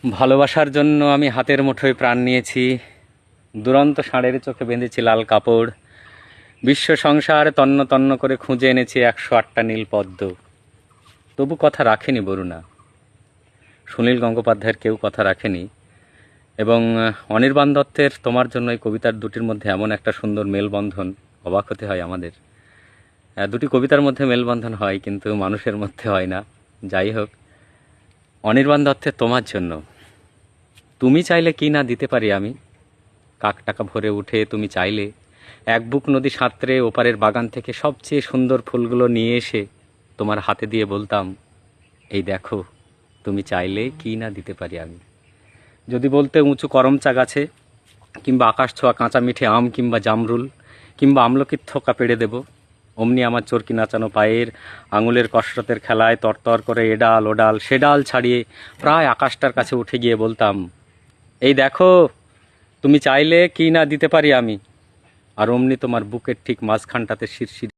ভালোবাসার জন্য আমি হাতের মুঠোয় প্রাণ নিয়েছি, দুরন্ত ষাঁড়ের চোখে বেঁধেছি লাল কাপড়, বিশ্ব সংসার তন্ন তন্ন করে খুঁজে এনেছি 108টা নীল পদ্ম। তবু কথা রাখেনি বরুণা। সুনীল গঙ্গোপাধ্যায়ের কেউ কথা রাখেনি। এবং অনির্বাণ দত্তের তোমার জন্য এই কবিতার দুটির মধ্যে এমন একটা সুন্দর মেলবন্ধন, অবাক হতে হয় আমাদের। দুটি কবিতার মধ্যে মেলবন্ধন হয়, কিন্তু মানুষের মধ্যে হয় না। যাই হোক, অনির্বাণ দত্তের তোমার জন্য, তুমি চাইলে কি না দিতে পারি আমি। কাক টাকা ভরে উঠে তুমি চাইলে এক বুক নদী সাঁতরে ওপারের বাগান থেকে সবচেয়ে সুন্দর ফুলগুলো নিয়ে এসে তোমার হাতে দিয়ে বলতাম, এই দেখো, তুমি চাইলে কি না দিতে পারি আমি। যদি বলতে উঁচু করমচা গাছে, কিংবা আকাশ ছোঁয়া কাঁচা মিঠে আম, কিংবা জামরুল, কিংবা আমলকির থোকা পেড়ে দেব, অমনি আমার চরকি নাচানো পায়ের আঙুলের কসরতের খেলায় তরতর করে এডাল ওডাল সে ডাল ছাড়িয়ে প্রায় আকাশটার কাছে উঠে গিয়ে বলতাম, এই দেখো, তুমি চাইলে কি না দিতে পারি আমি। আর অমনি তোমার বুকের ঠিক মাঝখানটাতে শিরশির